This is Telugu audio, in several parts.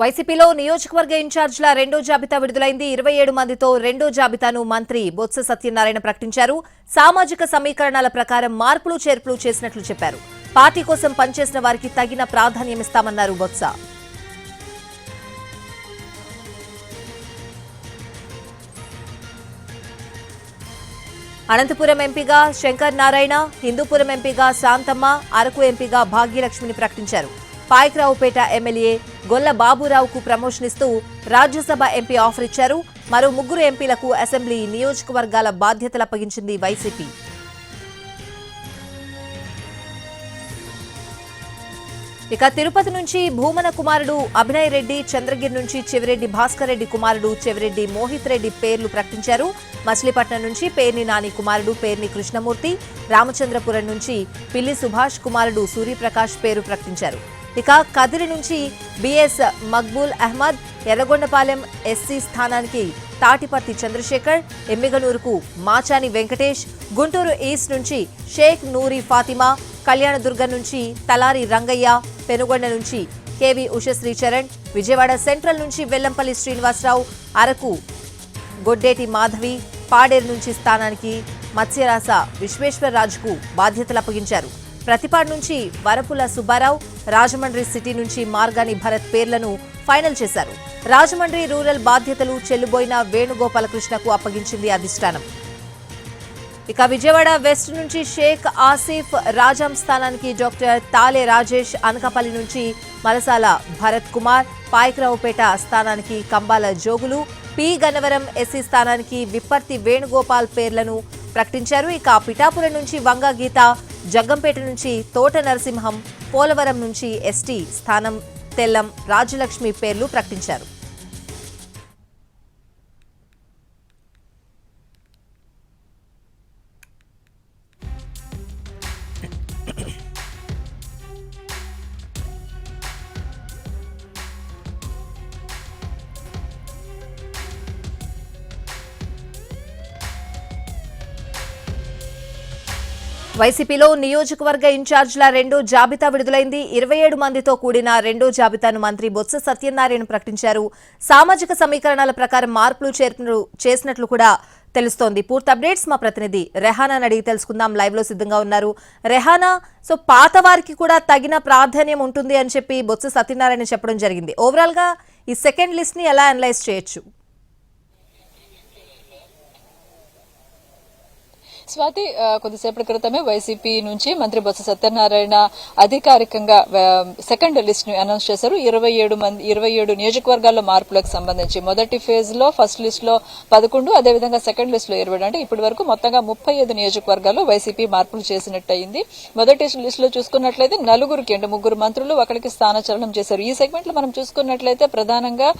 వైసీపీలో నియోజకవర్గ ఇన్ఛార్జ్ల రెండో జాబితా విడుదలైంది. 27 మందితో రెండో జాబితాను మంత్రి బొత్స సత్యనారాయణ ప్రకటించారు. సామాజిక సమీకరణాల ప్రకారం మార్పులు చేర్పులు చేసినట్లు చెప్పారు. పార్టీ కోసం పనిచేసిన వారికి తగిన ప్రాధాన్యమిస్తామన్నారు బొత్స. అనంతపురం ఎంపీగా శంకర్ నారాయణ, హిందూపురం ఎంపీగా శాంతమ్మ, అరకు ఎంపీగా భాగ్యలక్ష్మిని ప్రకటించారు. పాయకరావుపేట ఎమ్మెల్యే గొల్ల బాబురావుకు ప్రమోషన్ ఇస్తూ రాజ్యసభ ఎంపీ ఆఫర్ ఇచ్చారు. మరో 3 ఎంపీలకు అసెంబ్లీ నియోజకవర్గాల బాధ్యతలు అప్పగించింది వైసీపీ. ఇక తిరుపతి నుంచి భూమన కుమారుడు అభినయ్ రెడ్డి, చంద్రగిరి నుంచి చెవిరెడ్డి భాస్కర్ రెడ్డి కుమారుడు చెవిరెడ్డి మోహిత్ రెడ్డి పేర్లు ప్రకటించారు. మచిలీపట్నం నుంచి పేర్ని నాని కుమారుడు పేర్ని కృష్ణమూర్తి, రామచంద్రపురం నుంచి పిల్లి సుభాష్ కుమారుడు సూర్యప్రకాష్ పేరు ప్రకటించారు. ఇక కదిరి నుంచి బిఎస్ మక్బూల్ అహ్మద్, ఎర్రగొండపాలెం ఎస్సీ స్థానానికి తాటిపర్తి చంద్రశేఖర్, ఎమ్మిగనూరుకు మాచాని వెంకటేష్, గుంటూరు ఈస్ట్ నుంచి షేక్ నూరి ఫాతిమా, కళ్యాణదుర్గం నుంచి తలారి రంగయ్య, పెనుగొండ నుంచి కేవి ఉషశ్రీ చరణ్, విజయవాడ సెంట్రల్ నుంచి వెల్లంపల్లి శ్రీనివాసరావు, అరకు గొడ్డేటి మాధవి, పాడేరు నుంచి స్థానానికి మత్స్యరాస విశ్వేశ్వరరాజుకు బాధ్యతలు అప్పగించారు. ప్రతిపాడు నుంచి వరపుల సుబ్బారావు, రాజమండ్రి సిటీ నుంచి మార్గాని భరత్ పేర్లను ఫైనల్ చేశారు. రాజమండ్రి రూరల్ బాధ్యతలు చెల్లుబోయిన వేణుగోపాలకృష్ణకు అప్పగించింది అధిష్టానం. ఇక విజయవాడ వెస్ట్ నుంచి షేక్ ఆసిఫ్, రాజాం స్థానానికి డాక్టర్ తాలే రాజేష్, అనకాపల్లి నుంచి మలసాల భరత్ కుమార్, పాయకరావుపేట స్థానానికి కంబాల జోగులు, పి గన్నవరం ఎస్సీ స్థానానికి విప్పర్తి వేణుగోపాల్ పేర్లను ప్రకటించారు. ఇక పిఠాపురం నుంచి వంగ గీత, జగ్గంపేట నుంచి తోట నరసింహం, పోలవరం నుంచి ఎస్టీ స్థానం తెల్లం రాజలక్ష్మి పేర్లు ప్రకటించారు. వైసీపీలో నియోజకవర్గ ఇన్ఛార్జ్ల రెండో జాబితా విడుదలైంది. 27 మందితో కూడిన రెండో జాబితాను మంత్రి బొత్స సత్యనారాయణ ప్రకటించారు. సామాజిక సమీకరణాల ప్రకారం మార్పులు చేర్పులు చేసినట్లు కూడా తెలుస్తోంది. పూర్తి అప్డేట్స్ మా ప్రతినిధి రెహానాని అడిగి తెలుసుకుందాం. లైవ్ లో సిద్ధంగా ఉన్నారు రెహానా. సో పాత వారికి కూడా తగిన ప్రాధాన్యం ఉంటుంది అని చెప్పి బొత్స సత్యనారాయణ చెప్పడం జరిగింది. ఓవరాల్ గా ఈ సెకండ్ లిస్ట్ ని ఎలా అనలైజ్ చేయొచ్చు? స్వాతి, కొద్దిసేపటి క్రితమే వైసీపీ నుంచి మంత్రి బొత్స సత్యనారాయణ అధికారికంగా సెకండ్ లిస్ట్ ను అనౌన్స్ చేశారు. 27 నియోజకవర్గాల్లో మార్పులకు సంబంధించి మొదటి ఫేజ్ లో ఫస్ట్ లిస్ట్ లో 11, అదేవిధంగా సెకండ్ లిస్ట్ లో 20, అంటే ఇప్పటి వరకు మొత్తంగా 35 నియోజకవర్గాల్లో వైసీపీ మార్పులు చేసినట్టయింది. మొదటి లిస్ట్ లో చూసుకున్నట్లయితే 4కి, అంటే 3 మంత్రులు, ఒకరికి స్థానచలనం చేశారు. ఈ సెగ్మెంట్ లో మనం చూసుకున్నట్లయితే ప్రధానంగా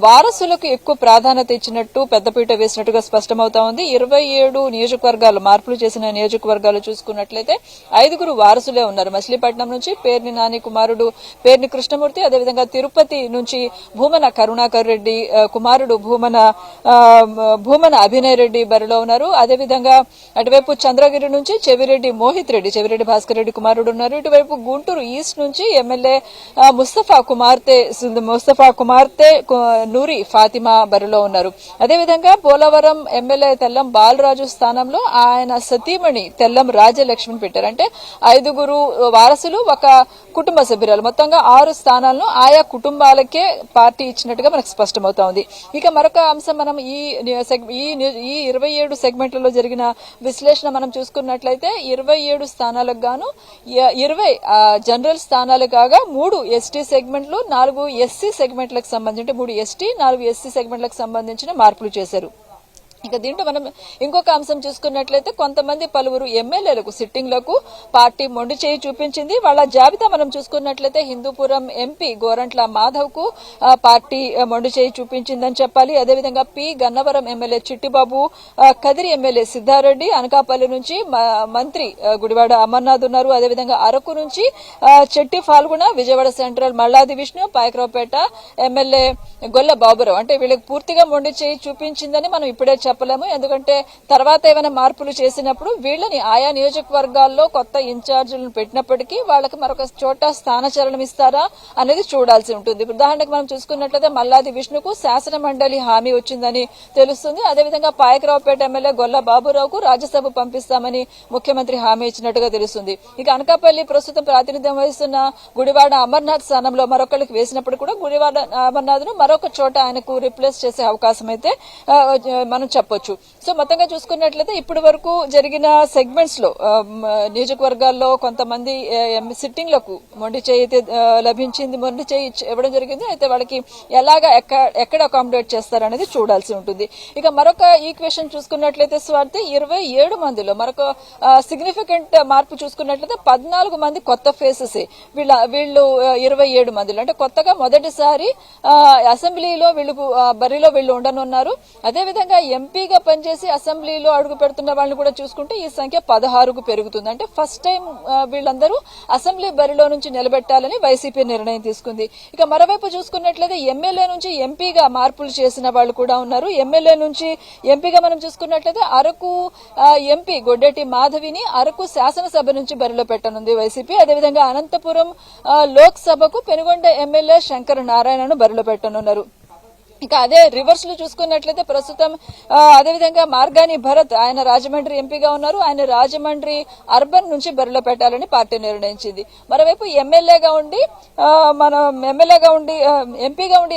వారసులకు ఎక్కువ ప్రాధాన్యత ఇచ్చినట్టు పెద్దపీట వేసినట్టుగా స్పష్టమవుతా ఉంది. 27 నియోజకవర్గాలు మార్పులు చేసిన నియోజకవర్గాలు చూసుకున్నట్లయితే 5 వారసులే ఉన్నారు. మచిలీపట్నం నుంచి పేర్ని నాని కుమారుడు పేర్ని కృష్ణమూర్తి, అదేవిధంగా తిరుపతి నుంచి భూమన కరుణాకర్ రెడ్డి కుమారుడు భూమన అభినయ్ రెడ్డి బరిలో ఉన్నారు. అదేవిధంగా అటువైపు చంద్రగిరి నుంచి చెవిరెడ్డి మోహిత్ రెడ్డి, చెవిరెడ్డి భాస్కర్ రెడ్డి కుమారుడు ఉన్నారు. ఇటువైపు గుంటూరు ఈస్ట్ నుంచి ఎమ్మెల్యే ముస్తఫా కుమార్తె నూరి ఫాతిమా బరిలో ఉన్నారు. అదేవిధంగా పోలవరం ఎమ్మెల్యే తెల్లం బాలరాజు స్థానంలో ఆయన సతీమణి తెల్లం రాజలక్ష్మిని పెట్టారు. అంటే 5 వారసులు, ఒక కుటుంబ సభ్యురాలు, మొత్తంగా 6 స్థానాలను ఆయా కుటుంబాలకే పార్టీ ఇచ్చినట్టుగా మనకు స్పష్టమవుతా ఉంది. ఇక మరొక అంశం, మనం ఈ 27 సెగ్మెంట్లలో జరిగిన విశ్లేషణ మనం చూసుకున్నట్లయితే 27 స్థానాలకు గాను 20 జనరల్ స్థానాలు కాగా 3 ఎస్టీ సెగ్మెంట్లు, 4 ఎస్సీ సెగ్మెంట్లకు సంబంధించి 3 ఎస్టీ, 4 ఎస్సీ సెగ్మెంట్లకు సంబంధించిన మార్పులు చేశారు. ఇక దీంట్లో మనం ఇంకొక అంశం చూసుకున్నట్లయితే కొంతమంది పలువురు ఎమ్మెల్యేలకు సిట్టింగ్లకు పార్టీ మొండి చేయి చూపించింది. వాళ్ళ జాబితా మనం చూసుకున్నట్లయితే హిందూపురం ఎంపీ గోరంట్ల మాధవ్ కు పార్టీ మొండి చేయి చూపించిందని చెప్పాలి. అదేవిధంగా P Gannavaram MLA Chittibabu, Kadiri MLA Siddhareddy, Anakapalli నుంచి మంత్రి గుడివాడ అమర్నాథ్ ఉన్నారు. అదేవిధంగా అరకు నుంచి చెట్టి ఫాల్గుణ, విజయవాడ సెంట్రల్ మల్లాది విష్ణు, పాయకరావుపేట ఎమ్మెల్యే గొల్ల బాబురావు, అంటే వీళ్ళకి పూర్తిగా మొండి చేయి చూపించిందని మనం ఇప్పుడే చెప్పలేము. ఎందుకంటే తర్వాత ఏమైనా మార్పులు చేసినప్పుడు వీళ్ళని ఆయా నియోజకవర్గాల్లో కొత్త ఇన్ఛార్జీలను పెట్టినప్పటికీ వాళ్ళకి మరొక చోట స్థానచలనం ఇస్తారా అనేది చూడాల్సి ఉంటుంది. ఉదాహరణకు మనం చూసుకున్నట్లయితే మల్లాది విష్ణుకు శాసన మండలి హామీ వచ్చిందని తెలుస్తుంది. అదేవిధంగా పాయకరావుపేట ఎమ్మెల్యే గొల్ల బాబురావుకు రాజ్యసభ పంపిస్తామని ముఖ్యమంత్రి హామీ ఇచ్చినట్టుగా తెలుస్తుంది. ఇక అనకాపల్లి ప్రస్తుతం ప్రాతినిధ్యం వహిస్తున్న గుడివాడ అమర్నాథ్ స్థానంలో మరొకరికి వేసినప్పుడు కూడా గుడివాడ అమర్నాథ్ ను మరొక చోట ఆయనకు రిప్లేస్ చేసే అవకాశం అయితే మనం చెప్పొచ్చు. సో మొత్తంగా చూసుకున్నట్లయితే ఇప్పటి వరకు జరిగిన సెగ్మెంట్స్ లో నియోజకవర్గాల్లో కొంతమంది సిట్టింగ్ లకు మొండి చేయి అయితే లభించింది, మొండి చేయి ఇవ్వడం జరిగింది. అయితే వాళ్ళకి ఎలాగా ఎక్కడ అకామిడేట్ చేస్తారనేది చూడాల్సి ఉంటుంది. ఇక మరొక ఈక్వేషన్ చూసుకున్నట్లయితే స్వార్థి 27 మందిలో మరొక సిగ్నిఫికెంట్ మార్పు చూసుకున్నట్లయితే 14 మంది కొత్త ఫేసెస్ వీళ్ళు 27 మందిలో అంటే కొత్తగా మొదటిసారి అసెంబ్లీలో వీళ్ళు ఉండనున్నారు. అదేవిధంగా ఎంపీగా పనిచేసి అసెంబ్లీలో అడుగు పెడుతున్న వాళ్ళని కూడా చూసుకుంటే ఈ సంఖ్య 16కు పెరుగుతుంది. అంటే ఫస్ట్ టైం వీళ్ళందరూ అసెంబ్లీ బరిలో నుంచి నిలబెట్టాలని వైసీపీ నిర్ణయం తీసుకుంది. ఇక మరోవైపు చూసుకున్నట్లయితే ఎమ్మెల్యే నుంచి ఎంపీగా మార్పులు చేసిన వాళ్ళు కూడా ఉన్నారు. ఎమ్మెల్యే నుంచి ఎంపీగా మనం చూసుకున్నట్లయితే అరకు ఎంపీ గొడ్డెటి మాధవిని అరకు శాసనసభ నుంచి బరిలో పెట్టనుంది వైసీపీ. అదేవిధంగా అనంతపురం లోక్సభకు పెనుగొండ ఎమ్మెల్యే శంకర నారాయణను బరిలో పెట్టనున్నారు. ఇక అదే రివర్స్ లో చూసుకున్నట్లయితే ప్రస్తుతం అదేవిధంగా మార్గాని భరత్ ఆయన రాజమండ్రి ఎంపీగా ఉన్నారు. ఆయన రాజమండ్రి అర్బన్ నుంచి బరిలో పెట్టాలని పార్టీ నిర్ణయించింది. మరోవైపు ఎంపీగా ఉండి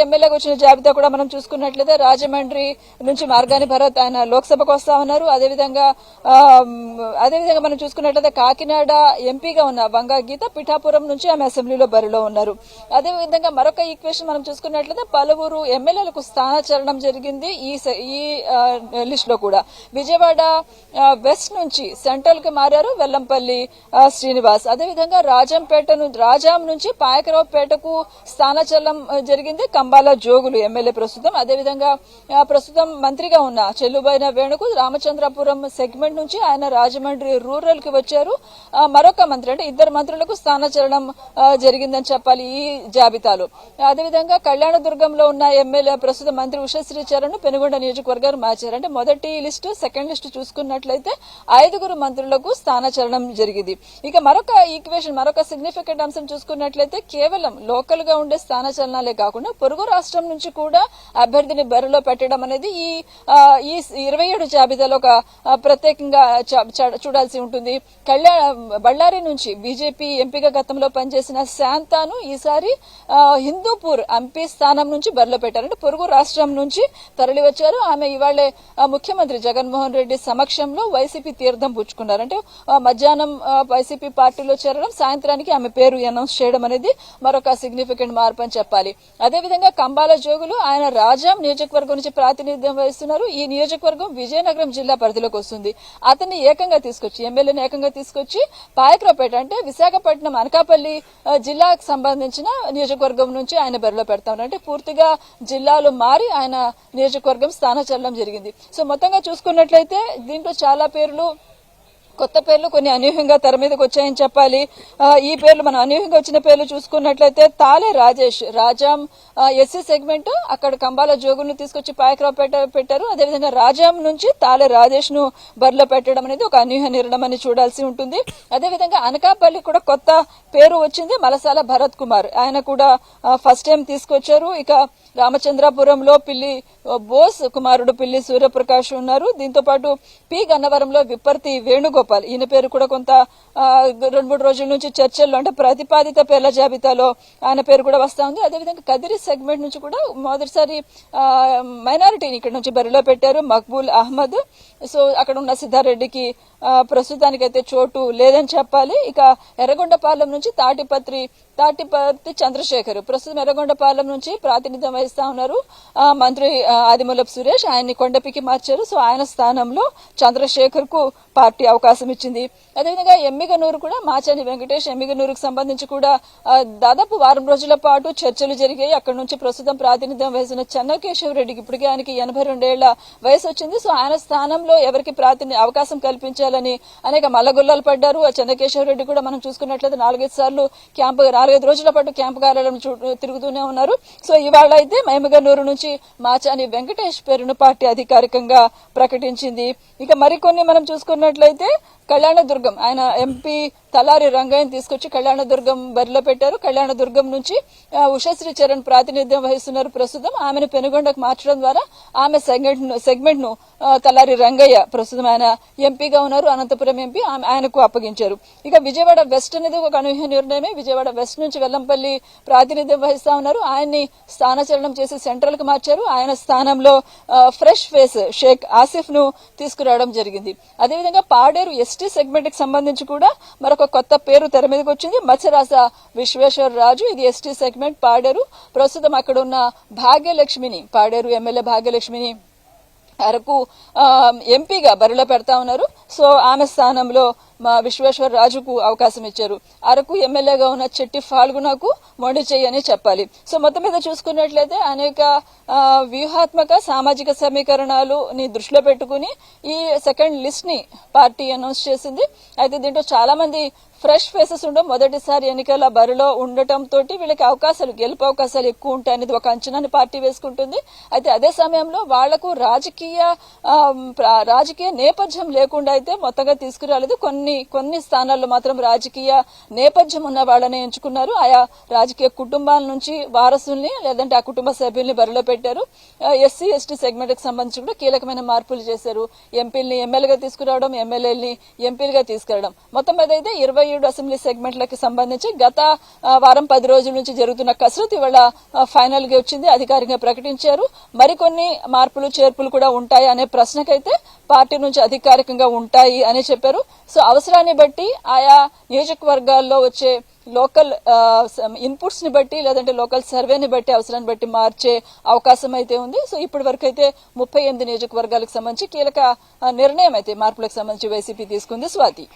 ఎమ్మెల్యేగా వచ్చిన జాబితా కూడా మనం చూసుకున్నట్లయితే రాజమండ్రి నుంచి మార్గాని భరత్ ఆయన లోక్సభకు వస్తా ఉన్నారు. అదేవిధంగా మనం చూసుకున్నట్లయితే కాకినాడ ఎంపీగా ఉన్న వంగా గీత పిఠాపురం నుంచి ఆమె అసెంబ్లీలో బరిలో ఉన్నారు. అదేవిధంగా మరొక ఈక్వేషన్ మనం చూసుకున్నట్లయితే పలువురు ఎమ్మెల్యేలకు స్థానచలనం జరిగింది ఈ లిస్ట్ లో కూడా. విజయవాడ వెస్ట్ నుంచి సెంట్రల్ కి మారారు వెల్లంపల్లి శ్రీనివాస్. అదేవిధంగా రాజాం నుంచి పాయకరావుపేటకు స్థానచలనం జరిగింది కంబాల జోగులు ఎమ్మెల్యే ప్రస్తుతం. అదేవిధంగా ప్రస్తుతం మంత్రిగా ఉన్న చెల్లుబైన వేణుకు రామచంద్రపురం సెగ్మెంట్ నుంచి ఆయన రాజమండ్రి రూరల్ కి వచ్చారు. మరొక మంత్రి అంటే ఇద్దరు మంత్రులకు స్థానచలనం జరిగిందని చెప్పాలి ఈ జాబితాలో. అదేవిధంగా కళ్యాణదుర్గంలో ఉన్న ఎమ్మెల్యే ప్రస్తుతం మంత్రి ఉషశ్రీ చరణ్ పెనుగొండ నియోజకవర్గాన్ని మార్చారు. అంటే మొదటి లిస్టు సెకండ్ లిస్టు చూసుకున్నట్లయితే 5 మంత్రులకు స్థానచలనం జరిగింది. ఇక మరొక ఈక్వేషన్ మరొక సిగ్నిఫికెంట్ అంశం చూసుకున్నట్లయితే కేవలం లోకల్ గా ఉండే స్థానచలనాలే కాకుండా పొరుగు రాష్ట్రం నుంచి కూడా అభ్యర్థిని బరిలో పెట్టడం అనేది ఈ 27 జాబితాలో ఒక ప్రత్యేకంగా చూడాల్సి ఉంటుంది. బళ్ళారి నుంచి బీజేపీ ఎంపీగా గతంలో పనిచేసిన శాంతాను ఈసారి హిందూపూర్ ఎంపీ స్థానం నుంచి బరిలో పెట్టారంటే పొరుగు రాష్ట్రం నుంచి తరలి వచ్చారు. ఆమె ఇవాళే ముఖ్యమంత్రి జగన్మోహన్ రెడ్డి సమక్షంలో వైసీపీ తీర్థం పుచ్చుకున్నారు. అంటే మధ్యాహ్నం వైసీపీ పార్టీలో చేరడం, సాయంత్రానికి ఆమె పేరు అనౌన్స్ చేయడం అనేది మరొక సిగ్నిఫికెంట్ మార్పు అని చెప్పాలి. అదేవిధంగా కంబాల జోగులు ఆయన రాజాం నియోజకవర్గం నుంచి ప్రాతినిధ్యం వహిస్తున్నారు. ఈ నియోజకవర్గం విజయనగరం జిల్లా పరిధిలోకి వస్తుంది. అతన్ని ఎమ్మెల్యేని ఏకంగా తీసుకొచ్చి పాయకరావుపేట అంటే విశాఖపట్నం అనకాపల్లి జిల్లాకు సంబంధించిన నియోజకవర్గం నుంచి ఆయన బరిలో పెడతారు. అంటే పూర్తిగా జిల్లాలు మారి ఆయన నియోజకవర్గం స్థానచలనం జరిగింది. సో మొత్తంగా చూసుకున్నట్లయితే దీంట్లో చాలా కొత్త పేర్లు కొన్ని అనూహ్యంగా తెర మీదకి వచ్చాయని చెప్పాలి. ఈ పేర్లు మనం అనూహ్యంగా వచ్చిన పేర్లు చూసుకున్నట్లయితే తాలే రాజేష్ రాజాం ఎస్సీ సెగ్మెంట్ అక్కడ కంబాల జోగులను తీసుకొచ్చి పాయకరావుపేట పెట్టారు. అదేవిధంగా రాజాం నుంచి తాలే రాజేష్ ను బరిలో పెట్టడం అనేది ఒక అనూహ్య నిర్ణయం అని చూడాల్సి ఉంటుంది. అదేవిధంగా అనకాపల్లి కూడా కొత్త పేరు వచ్చింది, మలసాల భరత్ కుమార్ ఆయన కూడా ఫస్ట్ టైం తీసుకొచ్చారు. ఇక రామచంద్రాపురంలో పిల్లి బోస్ కుమారుడు పిల్లి సూర్యప్రకాష్ ఉన్నారు. దీంతో పాటు పి గన్నవరంలో విప్పర్తి వేణుగోపాల్ ఈయన పేరు కూడా కొంత 2-3 రోజుల నుంచి చర్చల్లో అంటే ప్రతిపాదిత పేర్ల జాబితాలో ఆయన పేరు కూడా వస్తా ఉంది. అదేవిధంగా కదిరి సెగ్మెంట్ నుంచి కూడా మొదటిసారి మైనారిటీని ఇక్కడ నుంచి బరిలో పెట్టారు మక్బూల్ అహ్మద్. సో అక్కడ ఉన్న సిద్ధారెడ్డికి ప్రస్తుతానికైతే చోటు లేదని చెప్పాలి. ఇక ఎర్రగొండపాలెం నుంచి తాటిపత్రి చంద్రశేఖర్ ప్రస్తుతం ఎర్రగొండపాలెం నుంచి ప్రాతినిధ్యం వహిస్తా ఉన్నారు. మంత్రి ఆదిమూలపు సురేష్ ఆయన్ని కొండపికి మార్చారు. సో ఆయన స్థానంలో చంద్రశేఖర్ కు పార్టీ అవకాశం ఇచ్చింది. అదేవిధంగా ఎమ్మిగనూరు కూడా మాచాని వెంకటేష్ ఎమ్మిగనూరుకు సంబంధించి కూడా దాదాపు వారం రోజుల పాటు చర్చలు జరిగాయి. అక్కడ నుంచి ప్రస్తుతం ప్రాతినిధ్యం వహిస్తున్న చెన్నకేశవరెడ్డికి ఇప్పటికే ఆయనకి 82 ఏళ్ల వయసు వచ్చింది. సో ఆయన స్థానంలో ఎవరికి అవకాశం కల్పించాలని అనేక మల్లగుల్లాలు పడ్డారు. చెన్నకేశవరెడ్డి కూడా మనం చూసుకున్నట్లయితే 4-5 సార్లు 4-5 రోజుల పాటు క్యాంపు కార్యాలయం తిరుగుతూనే ఉన్నారు. సో ఇవాళ అయితే మహమగనూరు నుంచి మాచాని వెంకటేష్ పేరును పార్టీ అధికారికంగా ప్రకటించింది. ఇక మరికొన్ని మనం చూసుకున్నట్లయితే కళ్యాణదుర్గం ఆయన ఎంపీ తలారి రంగయ్యని తీసుకొచ్చి కళ్యాణదుర్గం బరిలో పెట్టారు. కళ్యాణదుర్గం నుంచి ఉషశ్రీ చరణ్ ప్రాతినిధ్యం వహిస్తున్నారు. ప్రస్తుతం ఆమెను పెనుగొండకు మార్చడం ద్వారా ఆమె సెగ్మెంట్ ను తలారి రంగయ్య ప్రస్తుతం ఆయన ఎంపీగా ఉన్నారు. అనంతపురం ఎంపీ ఆయనకు అప్పగించారు. ఇక విజయవాడ వెస్ట్ అనేది ఒక అనూహ్య నిర్ణయమే. విజయవాడ వెస్ట్ నుంచి వెల్లంపల్లి ప్రాతినిధ్యం వహిస్తా ఉన్నారు. ఆయన్ని స్థానచలనం చేసి సెంట్రల్ కు మార్చారు. ఆయన స్థానంలో ఫ్రెష్ ఫేస్ షేక్ ఆసిఫ్ ను తీసుకురావడం జరిగింది. అదేవిధంగా పాడేరు ఎస్టీ సెగ్మెంట్ కి సంబంధించి కూడా మరొక కొత్త పేరు తెర మీదకి వచ్చింది. మత్స్యరాజ విశ్వేశ్వర రాజు. ఇది ఎస్టీ సెగ్మెంట్ పాడేరు. ప్రస్తుతం అక్కడ ఉన్న భాగ్యలక్ష్మిని పాడేరు ఎమ్మెల్యే భాగ్యలక్ష్మిని అరకు ఎంపీగా బరిలో పెడతా ఉన్నారు. సో ఆమె స్థానంలో మా విశ్వేశ్వర రాజుకు అవకాశం ఇచ్చారు. అరకు ఎమ్మెల్యేగా ఉన్న చెట్టి ఫాల్గునకు మొండి చెయ్యి అని చెప్పాలి. సో మొత్తం మీద చూసుకున్నట్లయితే అనేక వ్యూహాత్మక సామాజిక సమీకరణాలు ని దృష్టిలో పెట్టుకుని ఈ సెకండ్ లిస్ట్ ని పార్టీ అనౌన్స్ చేసింది. అయితే దీంట్లో చాలా మంది ఫ్రెష్ ఫేసెస్ ఉండడం, మొదటిసారి ఎన్నికల బరిలో ఉండటం తోటి వీళ్ళకి గెలుపు అవకాశాలు ఎక్కువ ఉంటాయి అనేది ఒక అంచనాన్ని పార్టీ వేసుకుంటుంది. అయితే అదే సమయంలో వాళ్లకు రాజకీయ నేపథ్యం లేకుండా అయితే మొత్తంగా తీసుకురాలేదు. కొన్ని స్థానాల్లో మాత్రం రాజకీయ నేపథ్యం ఉన్న వాళ్ళని ఎంచుకున్నారు. ఆయా రాజకీయ కుటుంబాల నుంచి వారసుల్ని లేదంటే ఆ కుటుంబ సభ్యుల్ని బరిలో పెట్టారు. ఎస్సీ ఎస్టీ సెగ్మెంట్ కి సంబంధించి కూడా కీలకమైన మార్పులు చేశారు. ఎంపీల్ని ఎమ్మెల్యేగా తీసుకురావడం, ఎమ్మెల్యేలని ఎంపీలుగా తీసుకురావడం. మొత్తం మీద అయితే 27 అసెంబ్లీ సెగ్మెంట్లకు సంబంధించి గత వారం 10 రోజుల నుంచి జరుగుతున్న కసరత్తు ఇవాళ ఫైనల్ గా వచ్చింది. అధికారికంగా ప్రకటించారు. మరికొన్ని మార్పులు చేర్పులు కూడా ఉంటాయి అనే ప్రశ్నకైతే పార్టీ నుంచి అధికారికంగా ఉంటాయి అని చెప్పారు. సో అవసరాన్ని బట్టి ఆయా నియోజకవర్గాల్లో వచ్చే లోకల్ ఇన్పుట్స్ ని బట్టి లేదంటే లోకల్ సర్వేని బట్టి అవసరాన్ని బట్టి మార్చే అవకాశం అయితే ఉంది. సో ఇప్పటి వరకు అయితే 38 నియోజకవర్గాలకు సంబంధించి కీలక నిర్ణయం అయితే మార్పులకు సంబంధించి వైసీపీ తీసుకుంది. స్వాతి.